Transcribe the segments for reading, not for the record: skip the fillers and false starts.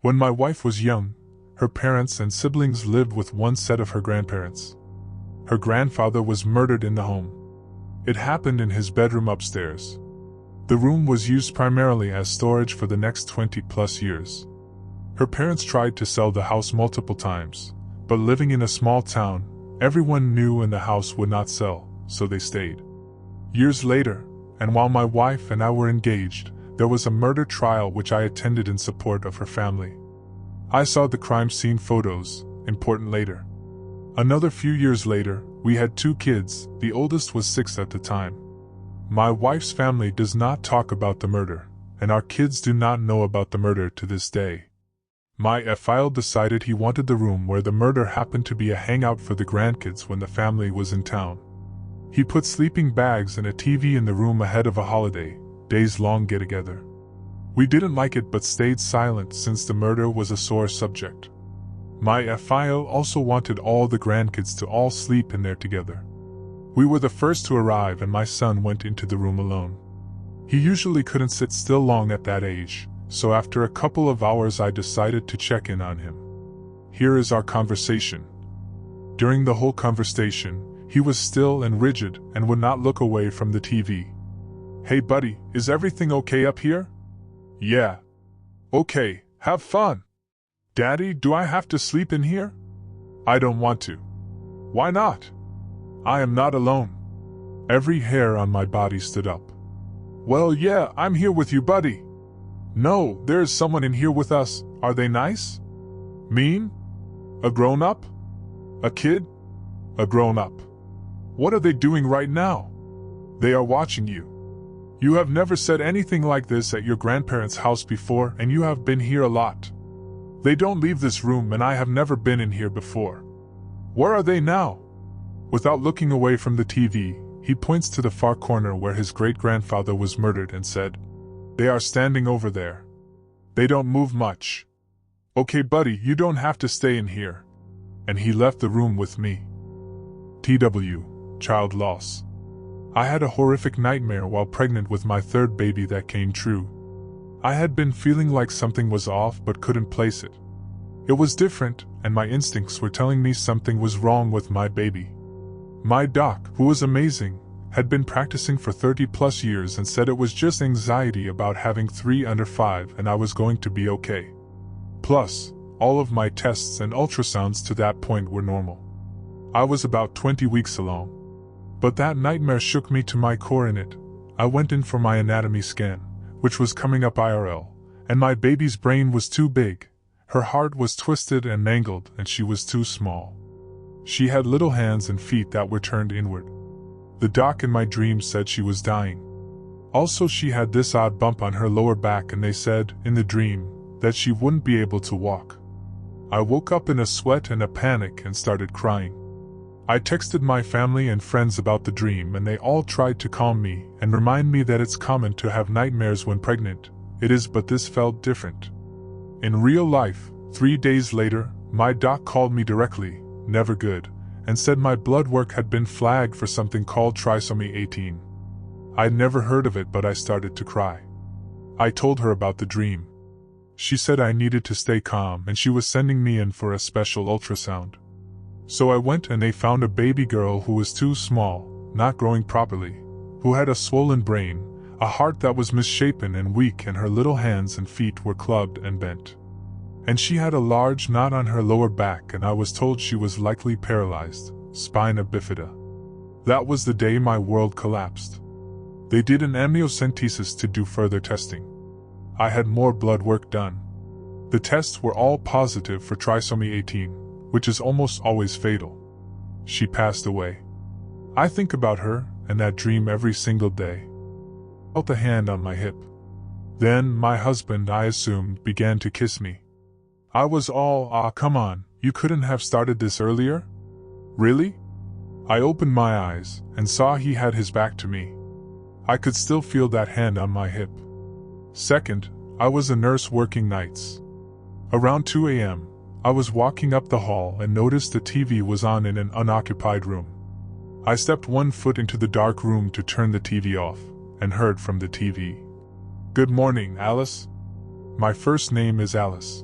When my wife was young, her parents and siblings lived with one set of her grandparents. Her grandfather was murdered in the home. It happened in his bedroom upstairs. The room was used primarily as storage for the next 20+ years. Her parents tried to sell the house multiple times, but living in a small town, everyone knew and the house would not sell, so they stayed. Years later, and while my wife and I were engaged, there was a murder trial which I attended in support of her family. I saw the crime scene photos, important later. Another few years later, we had 2 kids, the oldest was 6 at the time. My wife's family does not talk about the murder, and our kids do not know about the murder to this day. My file decided he wanted the room where the murder happened to be a hangout for the grandkids when the family was in town. He put sleeping bags and a TV in the room ahead of a holiday, days-long get-together. We didn't like it but stayed silent since the murder was a sore subject. My file also wanted all the grandkids to all sleep in there together. We were the first to arrive and my son went into the room alone. He usually couldn't sit still long at that age, so after a couple of hours I decided to check in on him. Here is our conversation. During the whole conversation, he was still and rigid and would not look away from the TV. "Hey buddy, is everything okay up here?" "Yeah." "Okay, have fun." "Daddy, do I have to sleep in here?" "I don't want to." "Why not?" "I am not alone." Every hair on my body stood up. "Well, yeah, I'm here with you, buddy." "No, there is someone in here with us. Are they nice?" "Mean?" "A grown-up?" "A kid?" "A grown-up." "What are they doing right now?" "They are watching you." "You have never said anything like this at your grandparents' house before, and you have been here a lot." "They don't leave this room and I have never been in here before." "Where are they now?" Without looking away from the TV, he points to the far corner where his great-grandfather was murdered and said, "They are standing over there. They don't move much." "Okay buddy, you don't have to stay in here." And he left the room with me. TW. Child loss. I had a horrific nightmare while pregnant with my 3rd baby that came true. I had been feeling like something was off but couldn't place it. It was different, and my instincts were telling me something was wrong with my baby. My doc, who was amazing, had been practicing for 30+ years and said it was just anxiety about having 3 under 5 and I was going to be okay. Plus, all of my tests and ultrasounds to that point were normal. I was about 20 weeks along. But that nightmare shook me to my core in it. I went in for my anatomy scan, which was coming up IRL, and my baby's brain was too big, her heart was twisted and mangled, and she was too small. She had little hands and feet that were turned inward. The doc in my dream said she was dying. Also she had this odd bump on her lower back and they said, in the dream, that she wouldn't be able to walk. I woke up in a sweat and a panic and started crying. I texted my family and friends about the dream and they all tried to calm me and remind me that it's common to have nightmares when pregnant. It is, but this felt different. In real life, 3 days later, my doc called me directly, never good, and said my blood work had been flagged for something called trisomy 18. I'd never heard of it but I started to cry. I told her about the dream. She said I needed to stay calm and she was sending me in for a special ultrasound. So I went and they found a baby girl who was too small, not growing properly, who had a swollen brain, a heart that was misshapen and weak, and her little hands and feet were clubbed and bent. And she had a large knot on her lower back and I was told she was likely paralyzed, spina bifida. That was the day my world collapsed. They did an amniocentesis to do further testing. I had more blood work done. The tests were all positive for trisomy 18. Which is almost always fatal. She passed away. I think about her and that dream every single day. I felt a hand on my hip. Then my husband, I assumed, began to kiss me. I was all, come on, you couldn't have started this earlier? Really? I opened my eyes and saw he had his back to me. I could still feel that hand on my hip. Second, I was a nurse working nights. Around 2 a.m., I was walking up the hall and noticed the TV was on in an unoccupied room. I stepped 1 foot into the dark room to turn the TV off, and heard from the TV, "Good morning, Alice. My first name is Alice.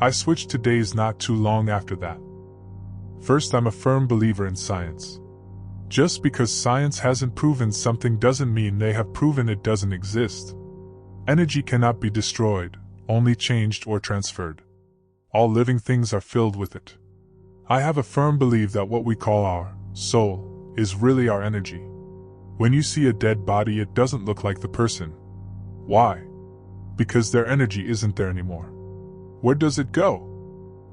I switched to days not too long after that. First, I'm a firm believer in science. Just because science hasn't proven something doesn't mean they have proven it doesn't exist. Energy cannot be destroyed, only changed or transferred. All living things are filled with it. I have a firm belief that what we call our soul is really our energy. When you see a dead body, it doesn't look like the person. Why? Because their energy isn't there anymore. Where does it go?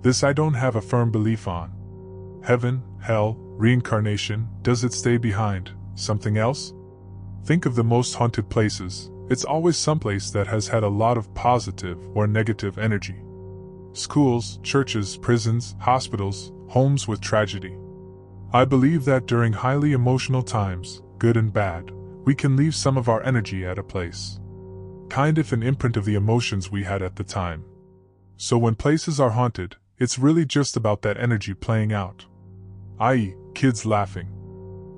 This I don't have a firm belief on. Heaven, hell, reincarnation, does it stay behind something else? Think of the most haunted places. It's always someplace that has had a lot of positive or negative energy. Schools, churches, prisons, hospitals, homes with tragedy. I believe that during highly emotional times, good and bad, we can leave some of our energy at a place. Kind of an imprint of the emotions we had at the time. So when places are haunted, it's really just about that energy playing out. I.e., kids laughing.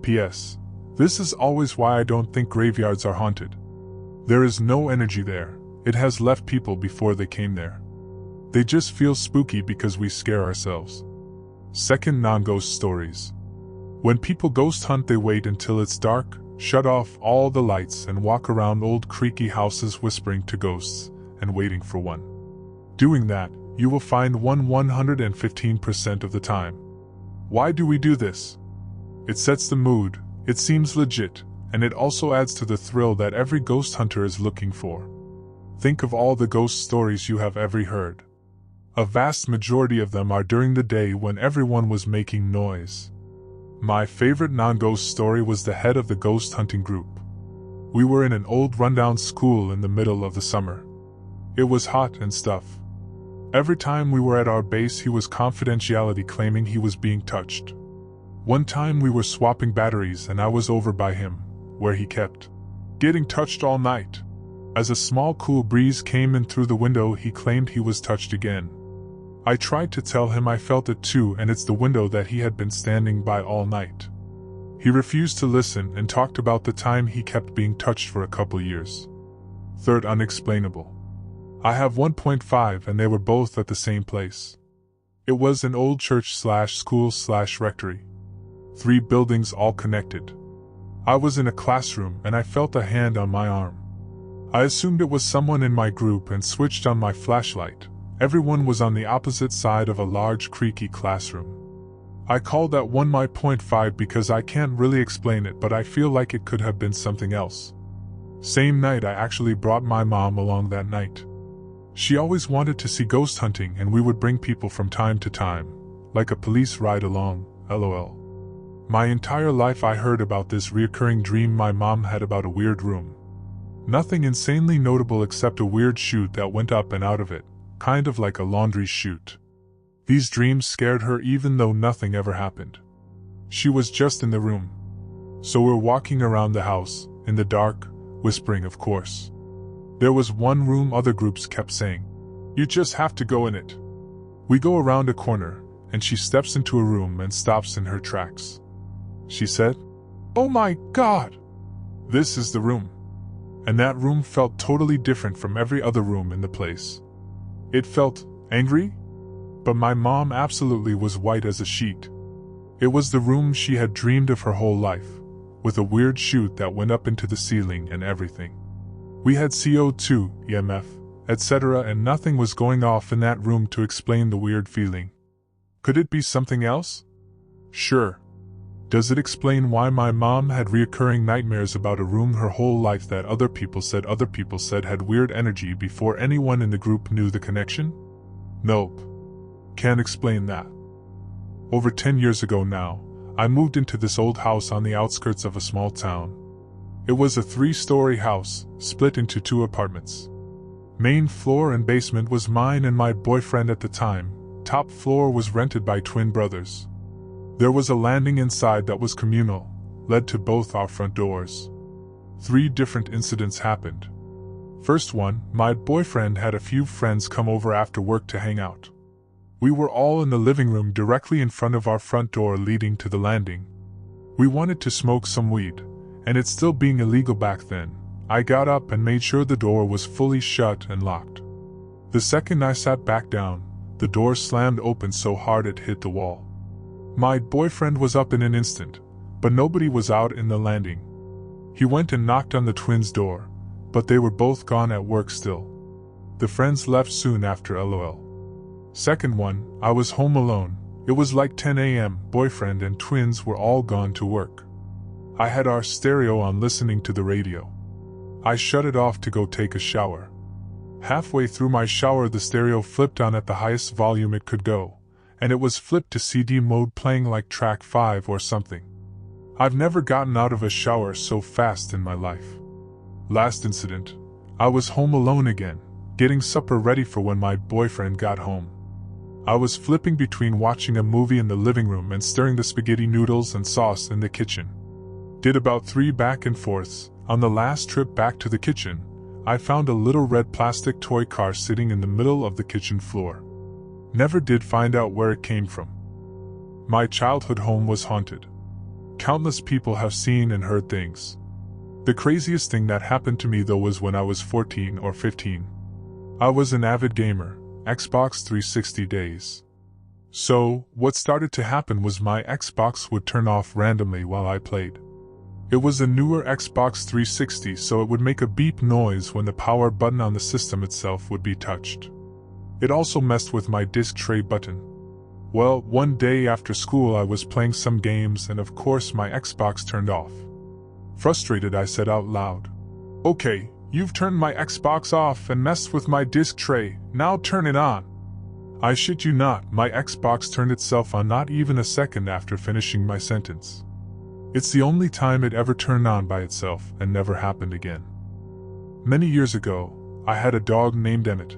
P.S. This is always why I don't think graveyards are haunted. There is no energy there. It has left people before they came there. They just feel spooky because we scare ourselves. Second, non-ghost stories. When people ghost hunt, they wait until it's dark, shut off all the lights, and walk around old creaky houses whispering to ghosts and waiting for one. Doing that, you will find one 115% of the time. Why do we do this? It sets the mood, it seems legit, and it also adds to the thrill that every ghost hunter is looking for. Think of all the ghost stories you have ever heard. A vast majority of them are during the day when everyone was making noise. My favorite non-ghost story was the head of the ghost hunting group. We were in an old rundown school in the middle of the summer. It was hot and stuff. Every time we were at our base, he was confidentiality claiming he was being touched. One time we were swapping batteries and I was over by him, where he kept getting touched all night. As a small cool breeze came in through the window, he claimed he was touched again. I tried to tell him I felt it too, and it's the window that he had been standing by all night. He refused to listen and talked about the time he kept being touched for a couple years. Third, unexplainable. I have 1.5 and they were both at the same place. It was an old church/school/rectory. 3 buildings all connected. I was in a classroom and I felt a hand on my arm. I assumed it was someone in my group and switched on my flashlight. Everyone was on the opposite side of a large creaky classroom. I called that one my 0.5 because I can't really explain it, but I feel like it could have been something else. Same night, I actually brought my mom along that night. She always wanted to see ghost hunting and we would bring people from time to time, like a police ride along, lol. My entire life I heard about this reoccurring dream my mom had about a weird room. Nothing insanely notable except a weird chute that went up and out of it, kind of like a laundry chute. These dreams scared her even though nothing ever happened. She was just in the room. So we're walking around the house, in the dark, whispering of course. There was one room other groups kept saying, "You just have to go in it." We go around a corner, and she steps into a room and stops in her tracks. She said, "Oh my God! This is the room." And that room felt totally different from every other room in the place. It felt angry, but my mom absolutely was white as a sheet. It was the room she had dreamed of her whole life, with a weird chute that went up into the ceiling and everything. We had CO2, EMF, etc., and nothing was going off in that room to explain the weird feeling. Could it be something else? Sure. Does it explain why my mom had reoccurring nightmares about a room her whole life that other people said had weird energy before anyone in the group knew the connection? Nope. Can't explain that. Over 10 years ago now, I moved into this old house on the outskirts of a small town. It was a 3-story house, split into 2 apartments. Main floor and basement was mine and my boyfriend at the time. Top floor was rented by twin brothers. There was a landing inside that was communal, led to both our front doors. 3 different incidents happened. First one, my boyfriend had a few friends come over after work to hang out. We were all in the living room directly in front of our front door leading to the landing. We wanted to smoke some weed, and it still being illegal back then, I got up and made sure the door was fully shut and locked. The second I sat back down, the door slammed open so hard it hit the wall. My boyfriend was up in an instant, but nobody was out in the landing. He went and knocked on the twins' door, but they were both gone at work still. The friends left soon after LOL. Second one, I was home alone. It was like 10 a.m. Boyfriend and twins were all gone to work. I had our stereo on listening to the radio. I shut it off to go take a shower. Halfway through my shower, the stereo flipped on at the highest volume it could go, and it was flipped to CD mode, playing like track 5 or something. I've never gotten out of a shower so fast in my life. Last incident, I was home alone again, getting supper ready for when my boyfriend got home. I was flipping between watching a movie in the living room and stirring the spaghetti noodles and sauce in the kitchen. Did about 3 back and forths. On the last trip back to the kitchen, I found a little red plastic toy car sitting in the middle of the kitchen floor. Never did find out where it came from. My childhood home was haunted. Countless people have seen and heard things. The craziest thing that happened to me though was when I was 14 or 15. I was an avid gamer, Xbox 360 days. So, what started to happen was my Xbox would turn off randomly while I played. It was a newer Xbox 360, so it would make a beep noise when the power button on the system itself would be touched. It also messed with my disc tray button. Well, one day after school I was playing some games and of course my Xbox turned off. Frustrated, I said out loud, "Okay, you've turned my Xbox off and messed with my disc tray, now turn it on." I shit you not, my Xbox turned itself on not even a second after finishing my sentence. It's the only time it ever turned on by itself and never happened again. Many years ago, I had a dog named Emmett.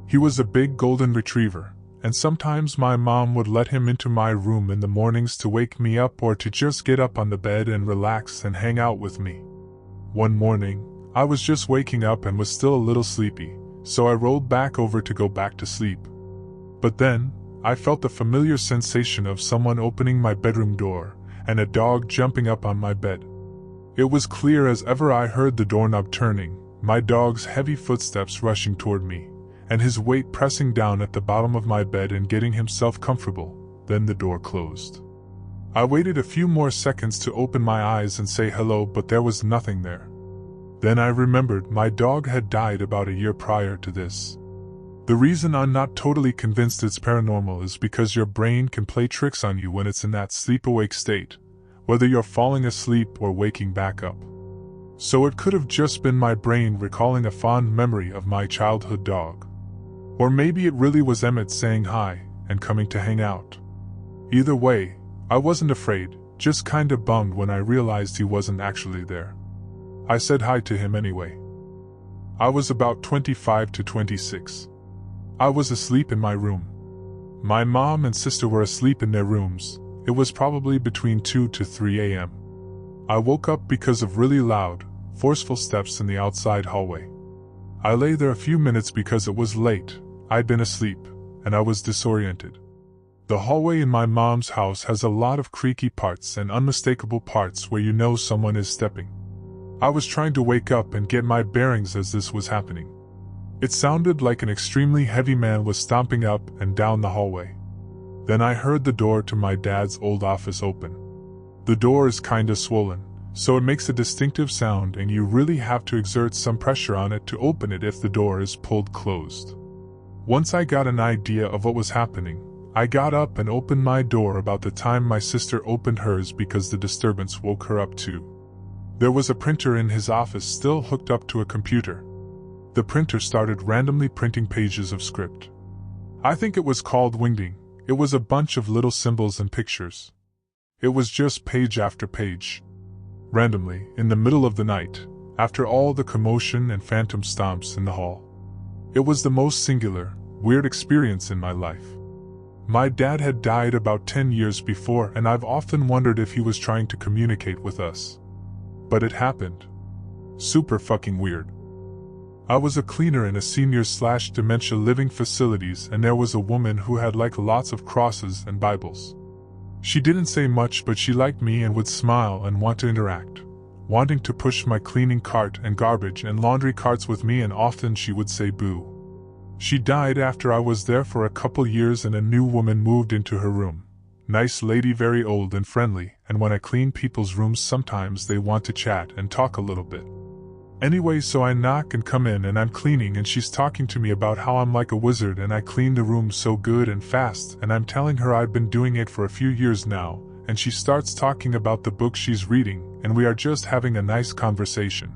He was a big golden retriever, and sometimes my mom would let him into my room in the mornings to wake me up or to just get up on the bed and relax and hang out with me. One morning, I was just waking up and was still a little sleepy, so I rolled back over to go back to sleep. But then, I felt the familiar sensation of someone opening my bedroom door, and a dog jumping up on my bed. It was clear as ever I heard the doorknob turning, my dog's heavy footsteps rushing toward me, and his weight pressing down at the bottom of my bed and getting himself comfortable. Then the door closed. I waited a few more seconds to open my eyes and say hello, but there was nothing there. Then I remembered my dog had died about a year prior to this. The reason I'm not totally convinced it's paranormal is because your brain can play tricks on you when it's in that sleep-awake state, whether you're falling asleep or waking back up. So it could have just been my brain recalling a fond memory of my childhood dog. Or maybe it really was Emmett saying hi and coming to hang out. Either way, I wasn't afraid, just kinda bummed when I realized he wasn't actually there. I said hi to him anyway. I was about 25 to 26. I was asleep in my room. My mom and sister were asleep in their rooms. It was probably between 2 to 3 a.m. I woke up because of really loud, forceful steps in the outside hallway. I lay there a few minutes because it was late, I'd been asleep, and I was disoriented. The hallway in my mom's house has a lot of creaky parts and unmistakable parts where you know someone is stepping. I was trying to wake up and get my bearings as this was happening. It sounded like an extremely heavy man was stomping up and down the hallway. Then I heard the door to my dad's old office open. The door is kinda swollen, so it makes a distinctive sound and you really have to exert some pressure on it to open it if the door is pulled closed. Once I got an idea of what was happening, I got up and opened my door about the time my sister opened hers because the disturbance woke her up too. There was a printer in his office still hooked up to a computer. The printer started randomly printing pages of script. I think it was called wingding. It was a bunch of little symbols and pictures. It was just page after page. Randomly, in the middle of the night, after all the commotion and phantom stomps in the hall. It was the most singular, weird experience in my life. My dad had died about 10 years before and I've often wondered if he was trying to communicate with us. But it happened. Super fucking weird. I was a cleaner in a senior/dementia living facilities and there was a woman who had like lots of crosses and Bibles. She didn't say much but she liked me and would smile and want to interact, wanting to push my cleaning cart and garbage and laundry carts with me and often she would say boo. She died after I was there for a couple years and a new woman moved into her room. Nice lady, very old and friendly, and when I clean people's rooms sometimes they want to chat and talk a little bit. Anyway, so I knock and come in and I'm cleaning and she's talking to me about how I'm like a wizard and I clean the room so good and fast, and I'm telling her I've been doing it for a few years now, and she starts talking about the book she's reading, and we are just having a nice conversation.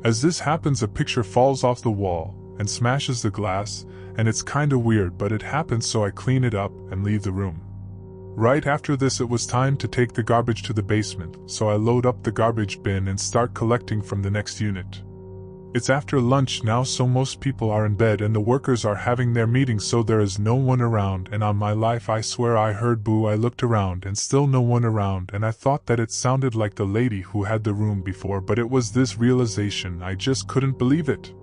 As this happens, a picture falls off the wall and smashes the glass, and it's kinda weird, but it happens, so I clean it up and leave the room. Right after this, it was time to take the garbage to the basement, so I load up the garbage bin and start collecting from the next unit. It's after lunch now, so most people are in bed and the workers are having their meetings, so there is no one around, and on my life I swear I heard boo. I looked around and still no one around, and I thought that it sounded like the lady who had the room before, but it was this realization, I just couldn't believe it.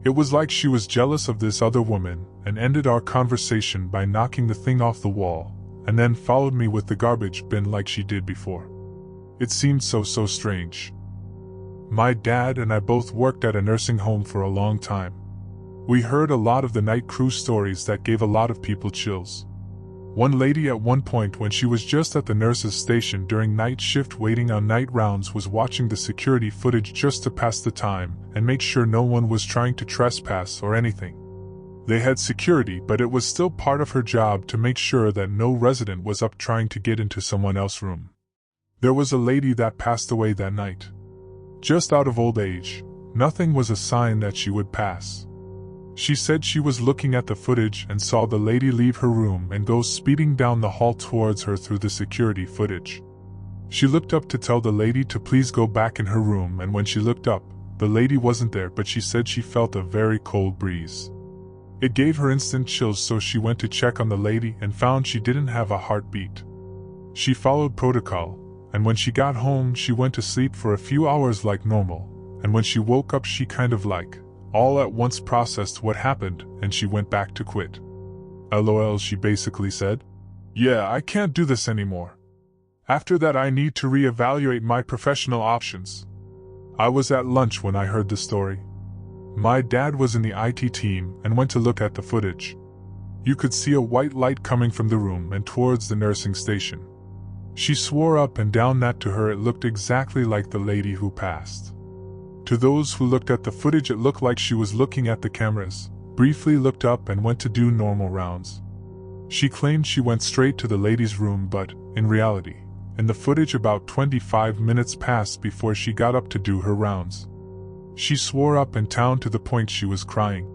It was like she was jealous of this other woman and ended our conversation by knocking the thing off the wall, and then followed me with the garbage bin like she did before. It seemed so strange. My dad and I both worked at a nursing home for a long time. We heard a lot of the night crew stories that gave a lot of people chills. One lady at one point, when she was just at the nurse's station during night shift waiting on night rounds, was watching the security footage just to pass the time and make sure no one was trying to trespass or anything. They had security, but it was still part of her job to make sure that no resident was up trying to get into someone else's room. There was a lady that passed away that night. Just out of old age. Nothing was a sign that she would pass. She said she was looking at the footage and saw the lady leave her room and go speeding down the hall towards her through the security footage. She looked up to tell the lady to please go back in her room, and when she looked up, the lady wasn't there, but she said she felt a very cold breeze. It gave her instant chills, so she went to check on the lady and found she didn't have a heartbeat. She followed protocol, and when she got home she went to sleep for a few hours like normal, and when she woke up she kind of like, all at once processed what happened, and she went back to quit. LOL, she basically said. Yeah, I can't do this anymore. After that I need to reevaluate my professional options. I was at lunch when I heard the story. My dad was in the IT team and went to look at the footage. You could see a white light coming from the room and towards the nursing station. She swore up and down that to her it looked exactly like the lady who passed. To those who looked at the footage, it looked like she was looking at the cameras, briefly looked up and went to do normal rounds. She claimed she went straight to the lady's room, but, in reality, in the footage about 25 minutes passed before she got up to do her rounds. She swore up and down to the point she was crying.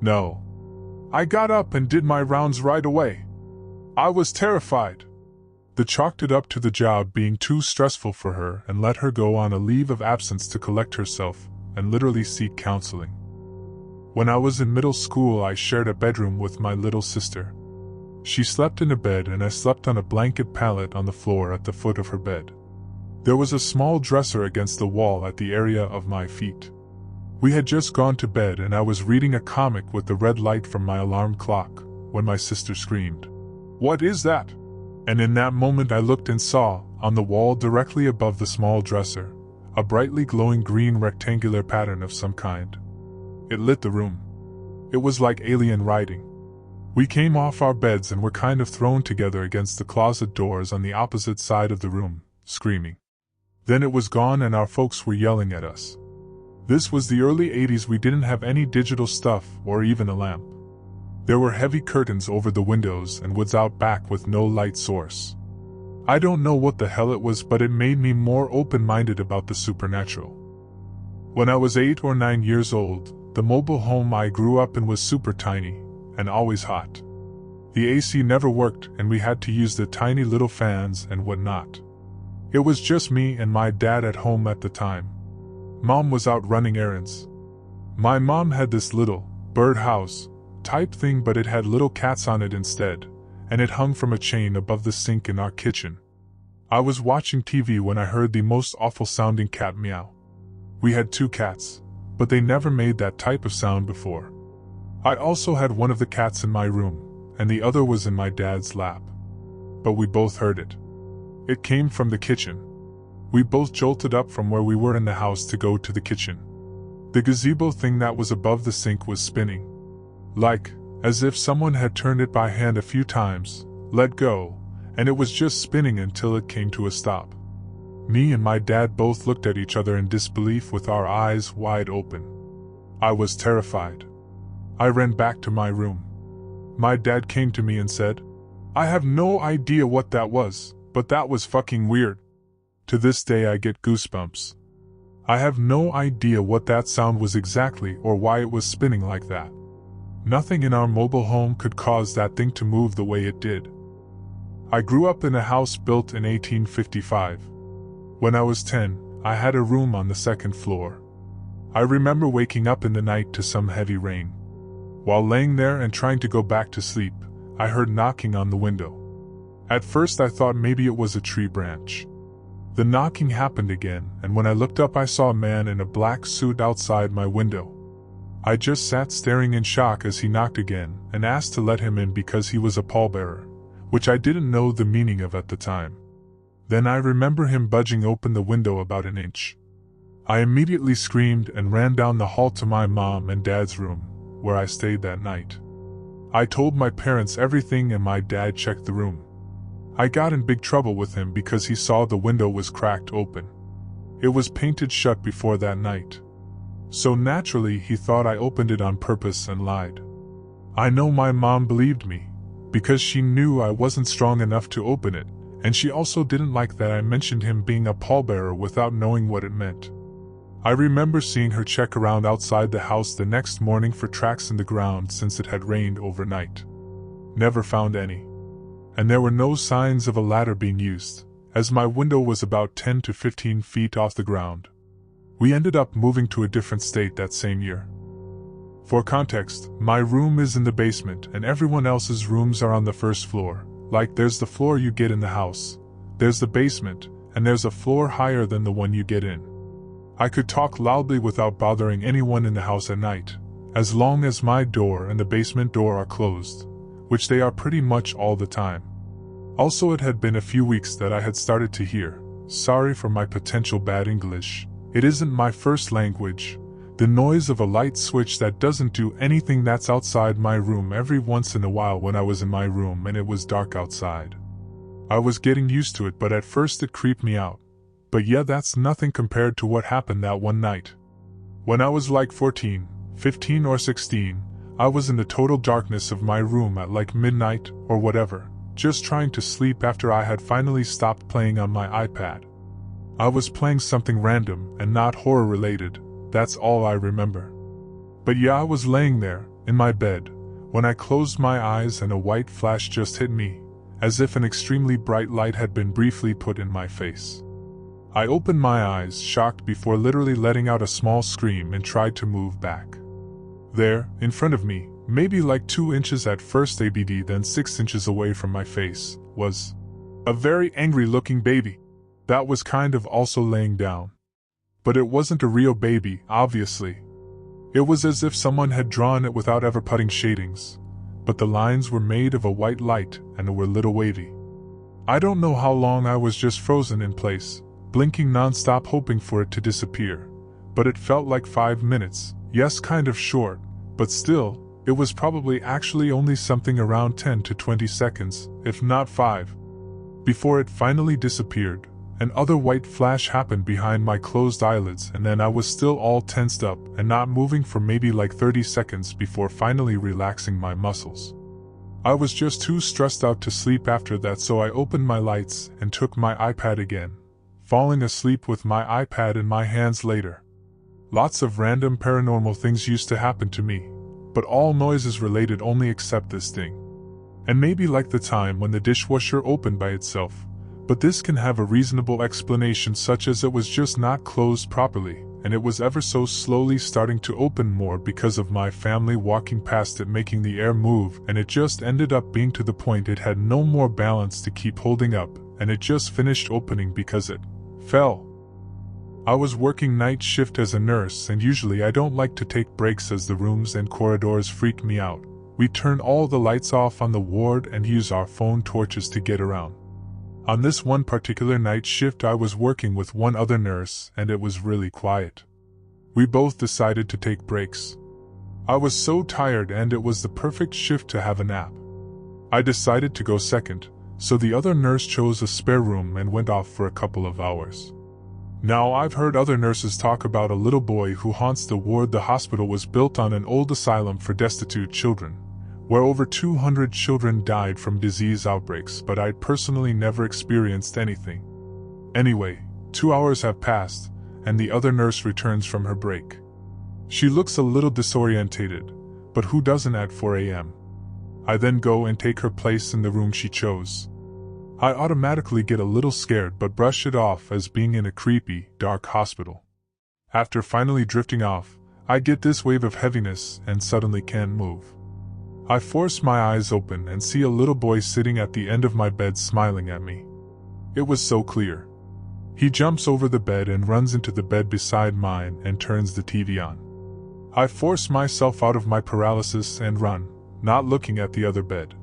No. I got up and did my rounds right away. I was terrified. They chalked it up to the job being too stressful for her and let her go on a leave of absence to collect herself and literally seek counseling. When I was in middle school, I shared a bedroom with my little sister. She slept in a bed and I slept on a blanket pallet on the floor at the foot of her bed. There was a small dresser against the wall at the area of my feet. We had just gone to bed and I was reading a comic with the red light from my alarm clock when my sister screamed, "What is that?" And in that moment I looked and saw, on the wall directly above the small dresser, a brightly glowing green rectangular pattern of some kind. It lit the room. It was like alien writing. We came off our beds and were kind of thrown together against the closet doors on the opposite side of the room, screaming. Then it was gone and our folks were yelling at us. This was the early 80s. We didn't have any digital stuff or even a lamp. There were heavy curtains over the windows and woods out back with no light source. I don't know what the hell it was, but it made me more open-minded about the supernatural. When I was 8 or 9 years old, the mobile home I grew up in was super tiny and always hot. The AC never worked and we had to use the tiny little fans and whatnot. It was just me and my dad at home at the time. Mom was out running errands. My mom had this little birdhouse type thing, but it had little cats on it instead, and it hung from a chain above the sink in our kitchen. I was watching TV when I heard the most awful sounding cat meow. We had 2 cats, but they never made that type of sound before. I also had one of the cats in my room, and the other was in my dad's lap. But we both heard it. It came from the kitchen. We both jolted up from where we were in the house to go to the kitchen. The gazebo thing that was above the sink was spinning. Like, as if someone had turned it by hand a few times, let go, and it was just spinning until it came to a stop. Me and my dad both looked at each other in disbelief with our eyes wide open. I was terrified. I ran back to my room. My dad came to me and said, "I have no idea what that was, but that was fucking weird." To this day I get goosebumps. I have no idea what that sound was exactly or why it was spinning like that. Nothing in our mobile home could cause that thing to move the way it did. I grew up in a house built in 1855. When I was 10, I had a room on the second floor. I remember waking up in the night to some heavy rain. While laying there and trying to go back to sleep, I heard knocking on the window. At first I thought maybe it was a tree branch. The knocking happened again, and when I looked up I saw a man in a black suit outside my window. I just sat staring in shock as he knocked again and asked to let him in because he was a pallbearer, which I didn't know the meaning of at the time. Then I remember him budging open the window about an inch. I immediately screamed and ran down the hall to my mom and dad's room, where I stayed that night. I told my parents everything and my dad checked the room. I got in big trouble with him because he saw the window was cracked open. It was painted shut before that night. So naturally he thought I opened it on purpose and lied. I know my mom believed me, because she knew I wasn't strong enough to open it, and she also didn't like that I mentioned him being a pallbearer without knowing what it meant. I remember seeing her check around outside the house the next morning for tracks in the ground since it had rained overnight. Never found any. And there were no signs of a ladder being used, as my window was about 10 to 15 feet off the ground. We ended up moving to a different state that same year. For context, my room is in the basement and everyone else's rooms are on the first floor. Like there's the floor you get in the house, there's the basement, and there's a floor higher than the one you get in. I could talk loudly without bothering anyone in the house at night, as long as my door and the basement door are closed, which they are pretty much all the time. Also, it had been a few weeks that I had started to hear, sorry for my potential bad English, it isn't my first language, the noise of a light switch that doesn't do anything that's outside my room every once in a while when I was in my room and it was dark outside. I was getting used to it, but at first it creeped me out. But yeah, that's nothing compared to what happened that one night. When I was like 14, 15 or 16, I was in the total darkness of my room at like midnight or whatever, just trying to sleep after I had finally stopped playing on my iPad. I was playing something random and not horror related, that's all I remember. But yeah, I was laying there, in my bed, when I closed my eyes and a white flash just hit me, as if an extremely bright light had been briefly put in my face. I opened my eyes, shocked before literally letting out a small scream, and tried to move back. There, in front of me, maybe like 2 inches at first ABD then 6 inches away from my face, was a very angry-looking baby. That was kind of also laying down. But it wasn't a real baby, obviously. It was as if someone had drawn it without ever putting shadings, but the lines were made of a white light and were a little wavy. I don't know how long I was just frozen in place, blinking non-stop hoping for it to disappear, but it felt like 5 minutes, yes, kind of short, but still, it was probably actually only something around 10 to 20 seconds, if not 5. Before it finally disappeared, another white flash happened behind my closed eyelids, and then I was still all tensed up and not moving for maybe like 30 seconds before finally relaxing my muscles. I was just too stressed out to sleep after that, so I opened my lights and took my iPad again, falling asleep with my iPad in my hands later. Lots of random paranormal things used to happen to me, but all noises related only except this thing. And maybe like the time when the dishwasher opened by itself, but this can have a reasonable explanation, such as it was just not closed properly, and it was ever so slowly starting to open more because of my family walking past it making the air move, and it just ended up being to the point it had no more balance to keep holding up, and it just finished opening because it fell. I was working night shift as a nurse, and usually I don't like to take breaks as the rooms and corridors freak me out. We turn all the lights off on the ward and use our phone torches to get around. On this one particular night shift I was working with one other nurse and it was really quiet. We both decided to take breaks. I was so tired and it was the perfect shift to have a nap. I decided to go second, so the other nurse chose a spare room and went off for a couple of hours. Now I've heard other nurses talk about a little boy who haunts the ward. The hospital was built on an old asylum for destitute children, where over 200 children died from disease outbreaks, but I'd personally never experienced anything. Anyway, 2 hours have passed, and the other nurse returns from her break. She looks a little disorientated, but who doesn't at 4 a.m.? I then go and take her place in the room she chose. I automatically get a little scared but brush it off as being in a creepy, dark hospital. After finally drifting off, I get this wave of heaviness and suddenly can't move. I force my eyes open and see a little boy sitting at the end of my bed smiling at me. It was so clear. He jumps over the bed and runs into the bed beside mine and turns the TV on. I force myself out of my paralysis and run, not looking at the other bed.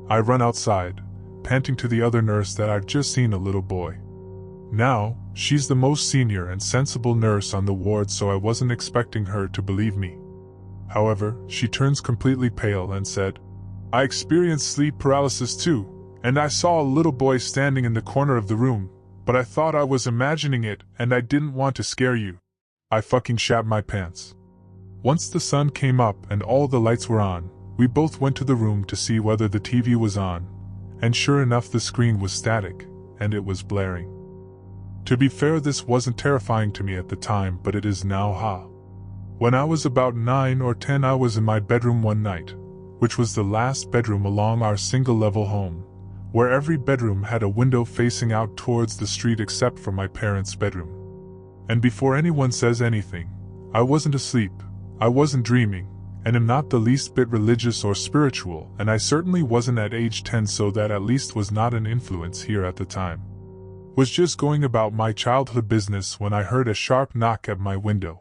I run outside, panting to the other nurse that I've just seen a little boy. Now, she's the most senior and sensible nurse on the ward, so I wasn't expecting her to believe me. However, she turns completely pale and said, "I experienced sleep paralysis too, and I saw a little boy standing in the corner of the room, but I thought I was imagining it and I didn't want to scare you." I fucking shat my pants. Once the sun came up and all the lights were on, we both went to the room to see whether the TV was on, and sure enough the screen was static, and it was blaring. To be fair, this wasn't terrifying to me at the time, but it is now. When I was about 9 or 10, I was in my bedroom one night, which was the last bedroom along our single-level home, where every bedroom had a window facing out towards the street except for my parents' bedroom. And before anyone says anything, I wasn't asleep, I wasn't dreaming, and am not the least bit religious or spiritual, and I certainly wasn't at age 10, so that at least was not an influence here at the time. Was just going about my childhood business when I heard a sharp knock at my window.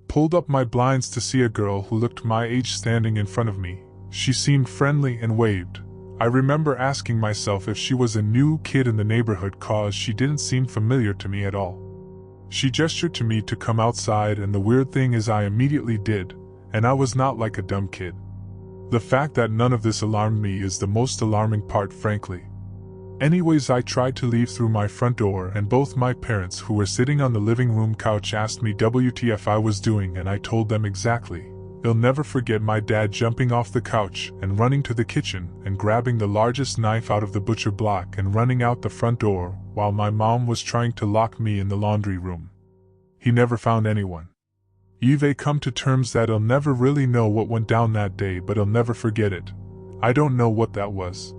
Pulled up my blinds to see a girl who looked my age standing in front of me. She seemed friendly and waved. I remember asking myself if she was a new kid in the neighborhood, cause she didn't seem familiar to me at all. She gestured to me to come outside, and the weird thing is I immediately did, and I was not like a dumb kid. The fact that none of this alarmed me is the most alarming part, frankly. Anyways, I tried to leave through my front door, and both my parents, who were sitting on the living room couch, asked me WTF I was doing, and I told them exactly. They'll never forget my dad jumping off the couch and running to the kitchen and grabbing the largest knife out of the butcher block and running out the front door, while my mom was trying to lock me in the laundry room. He never found anyone. You've come to terms that he'll never really know what went down that day, but he'll never forget it. I don't know what that was.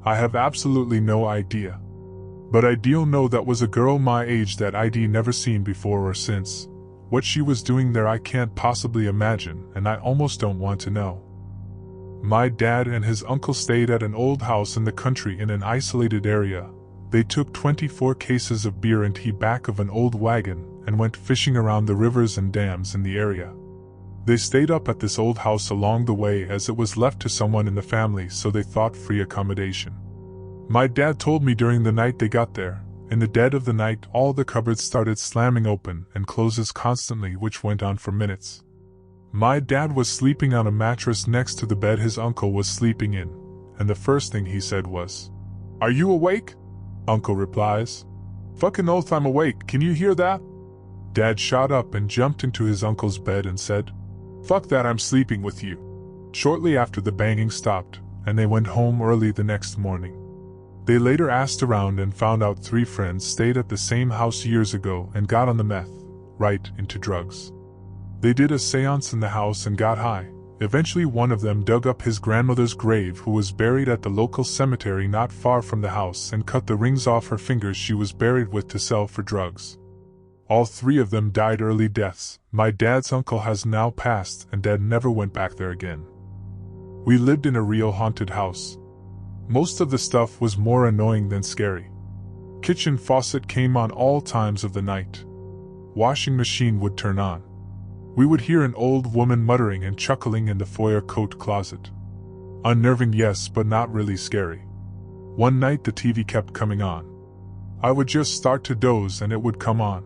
I have absolutely no idea. But I do know that was a girl my age that I'd never seen before or since. What she was doing there I can't possibly imagine, and I almost don't want to know. My dad and his uncle stayed at an old house in the country in an isolated area. They took 24 cases of beer and tea back of an old wagon and went fishing around the rivers and dams in the area. They stayed up at this old house along the way as it was left to someone in the family, so they thought free accommodation. My dad told me during the night they got there, in the dead of the night, all the cupboards started slamming open and closes constantly, which went on for minutes. My dad was sleeping on a mattress next to the bed his uncle was sleeping in, and the first thing he said was, "Are you awake?" Uncle replies, "Fucking oath I'm awake, can you hear that?" Dad shot up and jumped into his uncle's bed and said, "Fuck that, I'm sleeping with you." Shortly after, the banging stopped, and they went home early the next morning. They later asked around and found out 3 friends stayed at the same house years ago and got on the meth, right into drugs. They did a seance in the house and got high. Eventually one of them dug up his grandmother's grave, who was buried at the local cemetery not far from the house, and cut the rings off her fingers she was buried with to sell for drugs. All 3 of them died early deaths. My dad's uncle has now passed, and Dad never went back there again. We lived in a real haunted house. Most of the stuff was more annoying than scary. Kitchen faucet came on all times of the night. Washing machine would turn on. We would hear an old woman muttering and chuckling in the foyer coat closet. Unnerving, yes, but not really scary. One night the TV kept coming on. I would just start to doze and it would come on.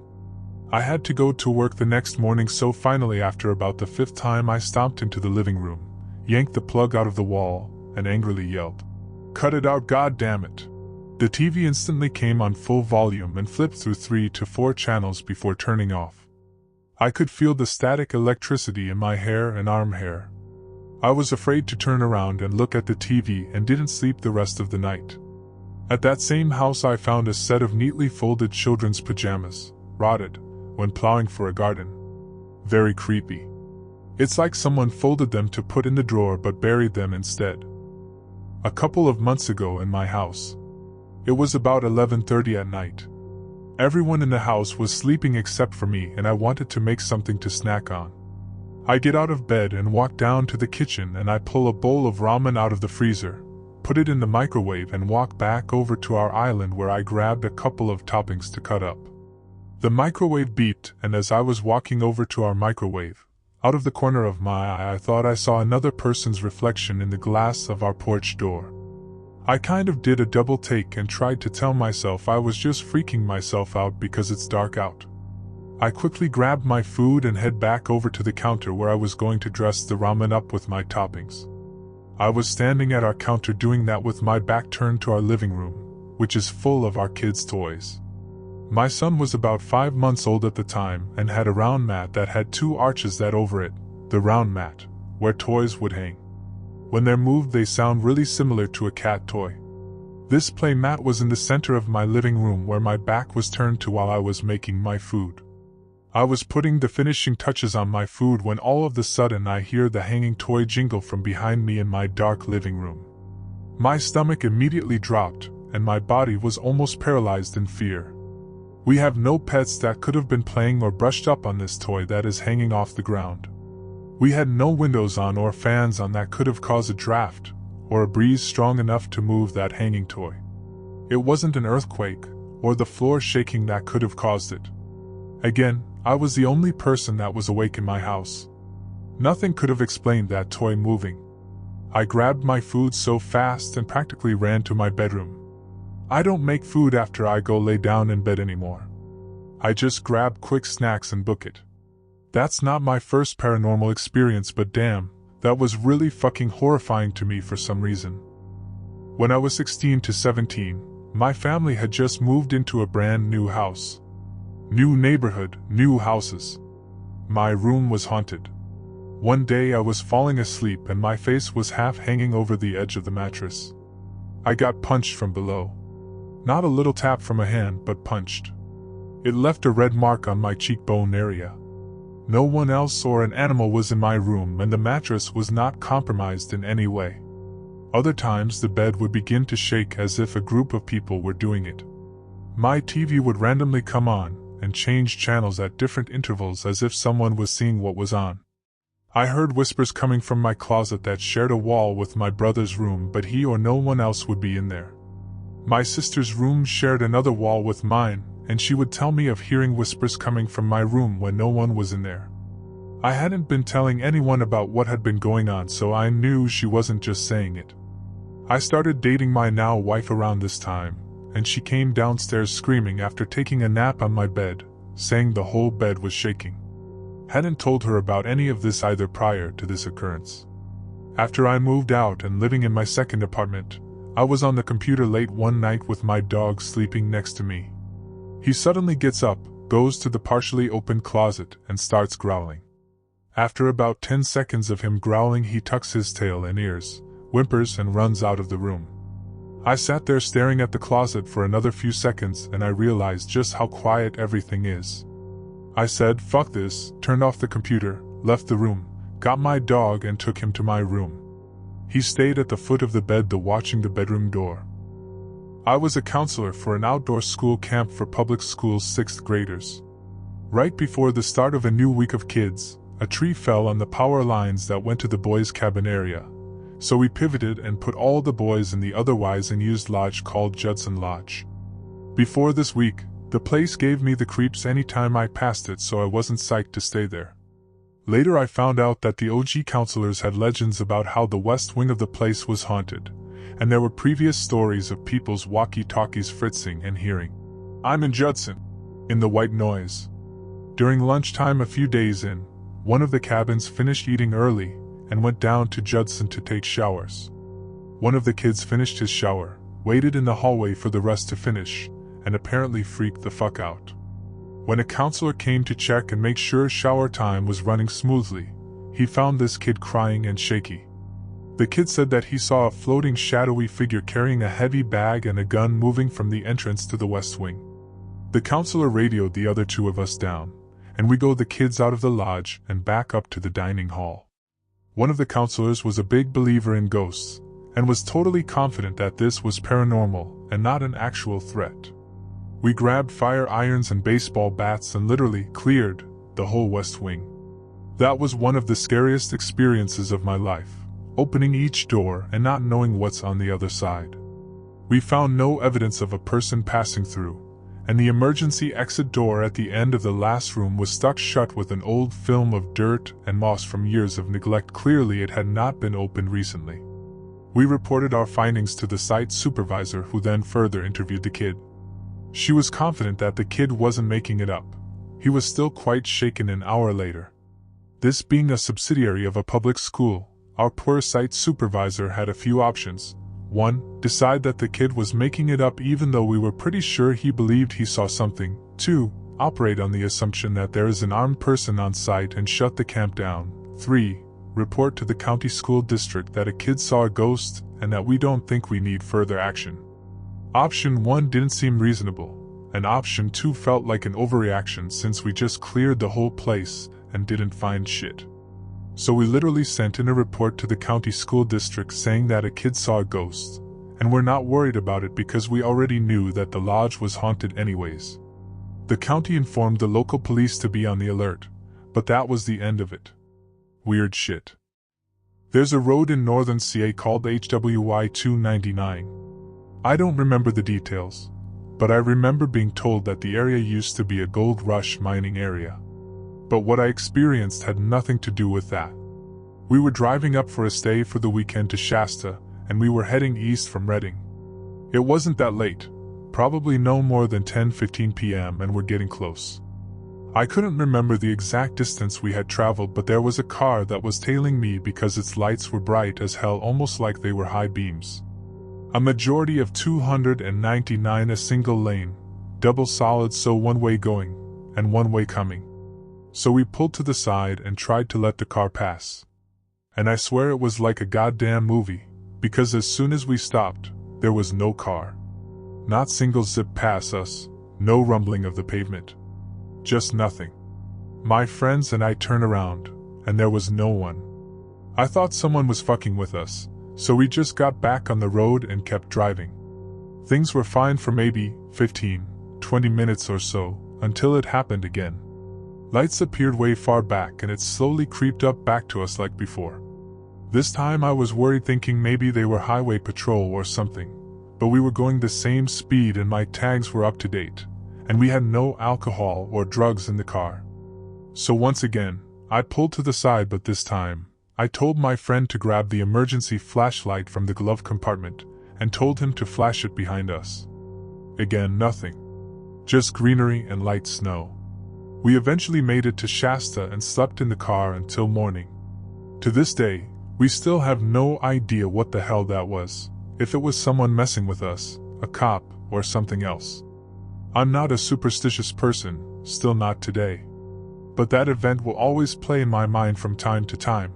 I had to go to work the next morning, so finally after about the 5th time I stomped into the living room, yanked the plug out of the wall, and angrily yelled, "Cut it out, god damn it!" The TV instantly came on full volume and flipped through 3 to 4 channels before turning off. I could feel the static electricity in my hair and arm hair. I was afraid to turn around and look at the TV and didn't sleep the rest of the night. At that same house I found a set of neatly folded children's pajamas, rotted, when plowing for a garden. Very creepy. It's like someone folded them to put in the drawer but buried them instead. A couple of months ago in my house. It was about 11:30 at night. Everyone in the house was sleeping except for me, and I wanted to make something to snack on. I get out of bed and walk down to the kitchen, and I pull a bowl of ramen out of the freezer, put it in the microwave, and walk back over to our island where I grabbed a couple of toppings to cut up. The microwave beeped, and as I was walking over to our microwave, out of the corner of my eye I thought I saw another person's reflection in the glass of our porch door. I kind of did a double take and tried to tell myself I was just freaking myself out because it's dark out. I quickly grabbed my food and head back over to the counter where I was going to dress the ramen up with my toppings. I was standing at our counter doing that with my back turned to our living room, which is full of our kids' toys. My son was about 5 months old at the time and had a round mat that had 2 arches that over it, the round mat, where toys would hang. When they're moved they sound really similar to a cat toy. This play mat was in the center of my living room where my back was turned to while I was making my food. I was putting the finishing touches on my food when all of a sudden I hear the hanging toy jingle from behind me in my dark living room. My stomach immediately dropped, and my body was almost paralyzed in fear. We have no pets that could have been playing or brushed up on this toy that is hanging off the ground. We had no windows on or fans on that could have caused a draft, or a breeze strong enough to move that hanging toy. It wasn't an earthquake, or the floor shaking that could have caused it. Again, I was the only person that was awake in my house. Nothing could have explained that toy moving. I grabbed my food so fast and practically ran to my bedroom. I don't make food after I go lay down in bed anymore. I just grab quick snacks and book it. That's not my first paranormal experience, but damn, that was really fucking horrifying to me for some reason. When I was 16 to 17, my family had just moved into a brand new house. New neighborhood, new houses. My room was haunted. One day I was falling asleep and my face was half hanging over the edge of the mattress. I got punched from below. Not a little tap from a hand, but punched. It left a red mark on my cheekbone area. No one else or an animal was in my room, and the mattress was not compromised in any way. Other times the bed would begin to shake as if a group of people were doing it. My TV would randomly come on and change channels at different intervals as if someone was seeing what was on. I heard whispers coming from my closet that shared a wall with my brother's room, but he or no one else would be in there. My sister's room shared another wall with mine, and she would tell me of hearing whispers coming from my room when no one was in there. I hadn't been telling anyone about what had been going on, so I knew she wasn't just saying it. I started dating my now wife around this time, and she came downstairs screaming after taking a nap on my bed, saying the whole bed was shaking. Hadn't told her about any of this either prior to this occurrence. After I moved out and living in my second apartment, I was on the computer late one night with my dog sleeping next to me. He suddenly gets up, goes to the partially open closet, and starts growling. After about 10 seconds of him growling, he tucks his tail and ears, whimpers, and runs out of the room. I sat there staring at the closet for another few seconds, and I realized just how quiet everything is. I said, "Fuck this," turned off the computer, left the room, got my dog, and took him to my room. He stayed at the foot of the bed, watching the bedroom door. I was a counselor for an outdoor school camp for public school 6th graders. Right before the start of a new week of kids, a tree fell on the power lines that went to the boys' cabin area, so we pivoted and put all the boys in the otherwise unused lodge called Judson Lodge. Before this week, the place gave me the creeps anytime I passed it, so I wasn't psyched to stay there. Later I found out that the OG counselors had legends about how the west wing of the place was haunted, and there were previous stories of people's walkie-talkies fritzing and hearing, "I'm in Judson," in the white noise. During lunchtime a few days in, one of the cabins finished eating early and went down to Judson to take showers. One of the kids finished his shower, waited in the hallway for the rest to finish, and apparently freaked the fuck out. When a counselor came to check and make sure shower time was running smoothly, he found this kid crying and shaky. The kid said that he saw a floating shadowy figure carrying a heavy bag and a gun moving from the entrance to the west wing. The counselor radioed the other two of us down, and we got the kids out of the lodge and back up to the dining hall. One of the counselors was a big believer in ghosts, and was totally confident that this was paranormal and not an actual threat. We grabbed fire irons and baseball bats and literally cleared the whole west wing. That was one of the scariest experiences of my life, opening each door and not knowing what's on the other side. We found no evidence of a person passing through, and the emergency exit door at the end of the last room was stuck shut with an old film of dirt and moss from years of neglect. Clearly it had not been opened recently. We reported our findings to the site supervisor, who then further interviewed the kid. She was confident that the kid wasn't making it up. He was still quite shaken an hour later. This being a subsidiary of a public school, our poor site supervisor had a few options. 1. Decide that the kid was making it up even though we were pretty sure he believed he saw something. 2. Operate on the assumption that there is an armed person on site and shut the camp down. 3. Report to the county school district that a kid saw a ghost and that we don't think we need further action. Option 1 didn't seem reasonable, and option 2 felt like an overreaction since we just cleared the whole place and didn't find shit. So we literally sent in a report to the county school district saying that a kid saw a ghost, and we're not worried about it because we already knew that the lodge was haunted anyways. The county informed the local police to be on the alert, but that was the end of it. Weird shit. There's a road in northern CA called HWY 299. I don't remember the details, but I remember being told that the area used to be a gold rush mining area. But what I experienced had nothing to do with that. We were driving up for a stay for the weekend to Shasta, and we were heading east from Redding. It wasn't that late, probably no more than 10-15 p.m., and we're getting close. I couldn't remember the exact distance we had traveled, but there was a car that was tailing me because its lights were bright as hell, almost like they were high beams. A majority of 299, a single lane, double solid, so one way going, and one way coming. So we pulled to the side and tried to let the car pass. And I swear it was like a goddamn movie, because as soon as we stopped, there was no car. Not single zip past us, no rumbling of the pavement. Just nothing. My friends and I turned around, and there was no one. I thought someone was fucking with us, so we just got back on the road and kept driving. Things were fine for maybe 15-20 minutes or so, until it happened again. Lights appeared way far back and it slowly creeped up back to us like before. This time I was worried, thinking maybe they were highway patrol or something, but we were going the same speed and my tags were up to date, and we had no alcohol or drugs in the car. So once again, I pulled to the side, but this time, I told my friend to grab the emergency flashlight from the glove compartment and told him to flash it behind us. Again, nothing. Just greenery and light snow. We eventually made it to Shasta and slept in the car until morning. To this day, we still have no idea what the hell that was, if it was someone messing with us, a cop, or something else. I'm not a superstitious person, still not today. But that event will always play in my mind from time to time.